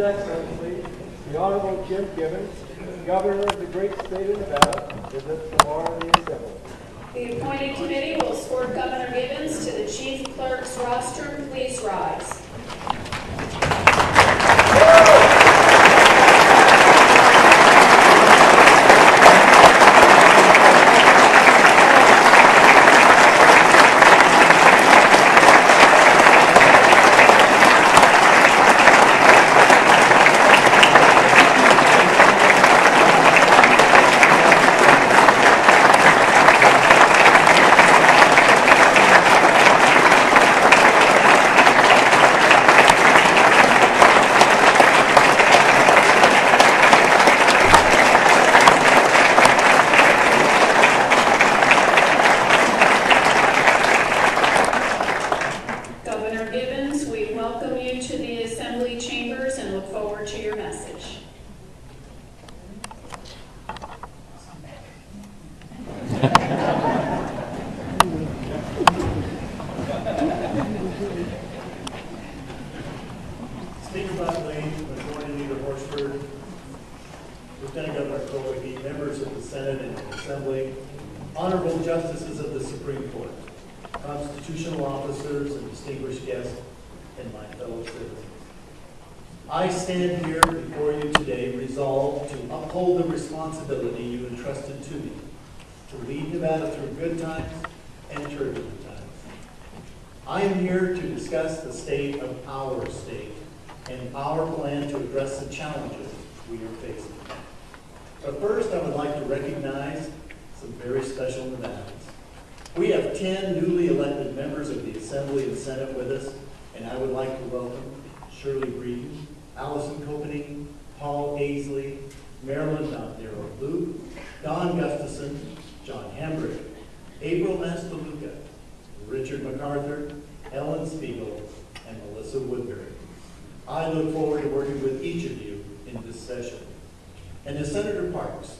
Excellency, the Honorable Jim Gibbons, Governor of the great state of Nevada, visits the bar of the Assembly. The appointed committee will escort Governor Gibbons to the chief clerk's rostrum. Please rise. Governor Gibbons, we welcome you to the Assembly chambers and look forward to your message. Speaker Buckley, Majority Leader Horsford, Lieutenant Governor Kowicki, members of the Senate and Assembly, honorable justices of the Supreme Court, constitutional officers and distinguished guests, and my fellow citizens. I stand here before you today resolved to uphold the responsibility you entrusted to me, to lead Nevada through good times and turbulent times. I am here to discuss the state of our state and our plan to address the challenges we are facing. But first, I would like to recognize some very special Nevadans. We have 10 newly elected members of the Assembly and Senate with us, and I would like to welcome Shirley Breeden, Allison Copening, Paul Aisley, Marilyn Montero Luke, Don Gustafson, John Hambrick, April Mastaluca, Richard MacArthur, Ellen Spiegel, and Melissa Woodbury. I look forward to working with each of you in this session. And to Senator Parks,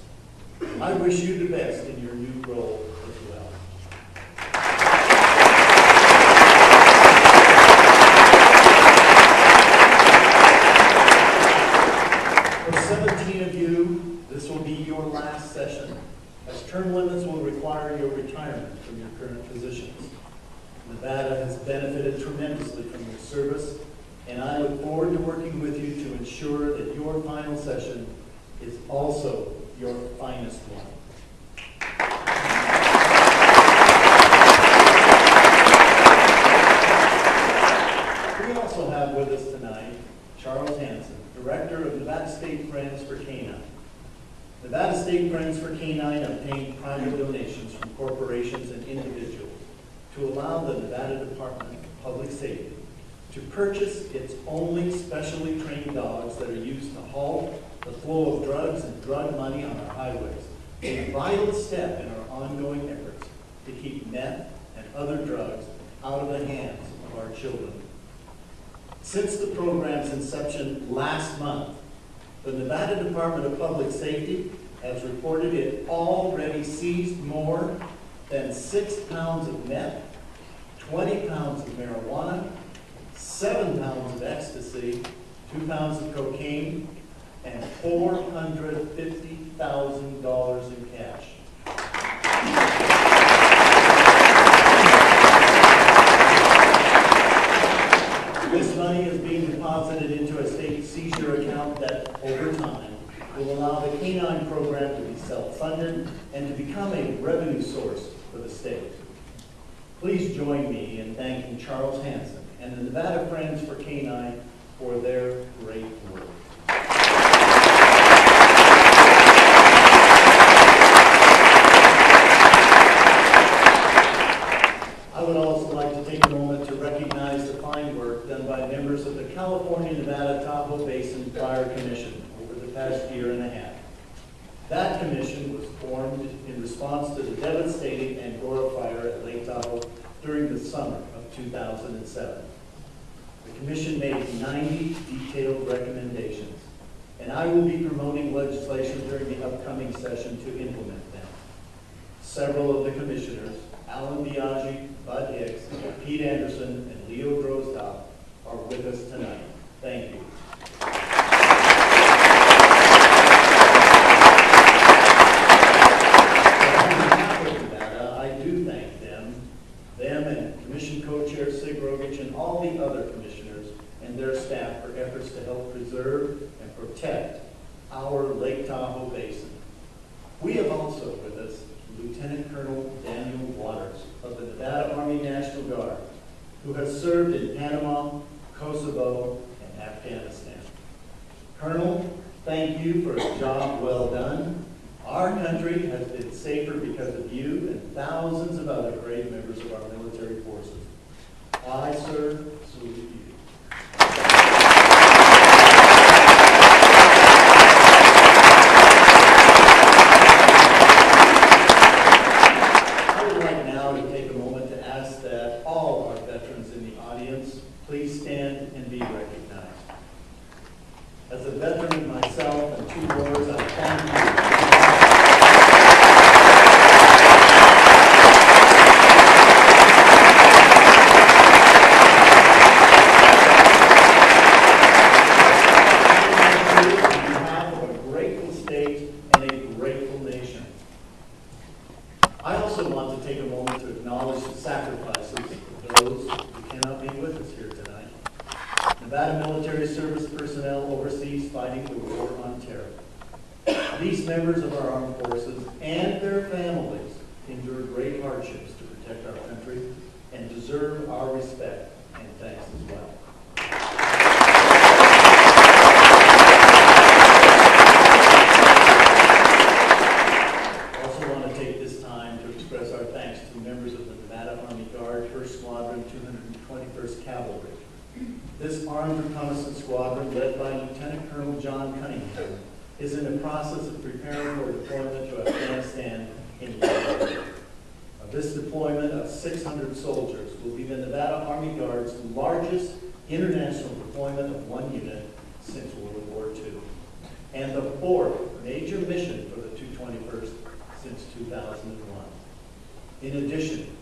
I wish you the best in your new role as well. For 17 of you, this will be your last session, as term limits will require your retirement from your current positions. Nevada has benefited tremendously from your service, and I look forward to working with you to ensure that your final session is also your finest one. We also have with us tonight Charles Hanson, Director of Nevada State Friends for Canine. Nevada State Friends for Canine obtained private donations from corporations and individuals to allow the Nevada Department of Public Safety to purchase its only specially trained dogs that are used to halt the flow of drugs and drug money on our highways, a vital step in our ongoing efforts to keep meth and other drugs out of the hands of our children. Since the program's inception last month, the Nevada Department of Public Safety has reported it already seized more than 6 pounds of meth, 20 pounds of marijuana, 7 pounds of ecstasy, 2 pounds of cocaine, and $450,000 in cash. This money is being deposited into a state seizure account that, over time, will allow the canine program to be self-funded and to become a revenue source for the state. Please join me in thanking Charles Hanson and the Nevada Friends for Canine for their great work. I would also like to take a moment to recognize the fine work done by members of the California-Nevada Tahoe Basin Fire Commission over the past year and a half. That commission was formed in response to the devastating Angora fire at Lake Tahoe during the summer of 2007. The commission made 90 detailed recommendations, and I will be promoting legislation during the upcoming session to implement them. Several of the commissioners, Alan Biaggi, Bud Hicks, Pete Anderson, and Leo Drozdoff, are with us tonight. Thank you. and protect our Lake Tahoe Basin. We have also with us Lieutenant Colonel Daniel Waters of the Nevada Army National Guard, who has served in Panama, Kosovo, and Afghanistan. Colonel, thank you for a job well done. Our country has been safer because of you and thousands of other brave members of our military forces. I, sir, salute you. I would like now to take a moment to ask that all our veterans in the audience please stand and be recognized. As a veteran myself in 2 wars, I thank you. I also want to take a moment to acknowledge the sacrifices of those who cannot be with us here tonight. Nevada military service personnel overseas fighting the war on terror. These members of our armed forces and their families endure great hardships to protect our country and deserve our respect and thanks as well. This armed reconnaissance squadron, led by Lieutenant Colonel John Cunningham, is in the process of preparing for deployment to Afghanistan in January. This deployment of 600 soldiers will be the Nevada Army Guard's largest international deployment of one unit since World War II, and the 4th major mission for the 221st since 2001. In addition,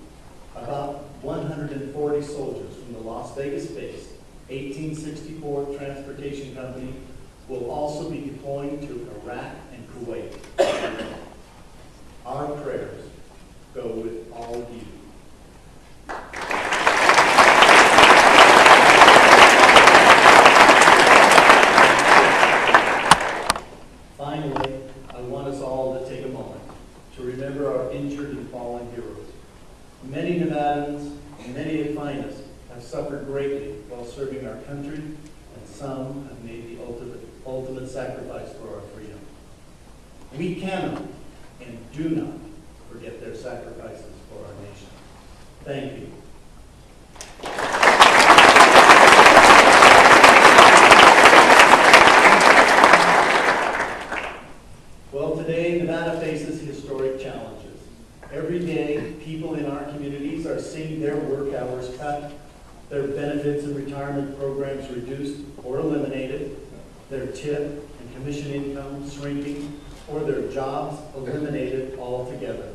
about 140 soldiers from the Las Vegas-based 1864 Transportation Company will also be deploying to Iraq and Kuwait. Our prayers go with all of you. Finally, I want us all to take a moment to remember our injured and fallen heroes. Many Nevadans and many of the finest have suffered greatly while serving our country, and some have made the ultimate sacrifice for our freedom. We cannot and do not forget their sacrifices for our nation. Thank you. Well, today Nevada faces historic challenges. Every day, people in our communities are seeing their work hours cut, their benefits and retirement programs reduced or eliminated, their tip and commission income shrinking, or their jobs eliminated altogether.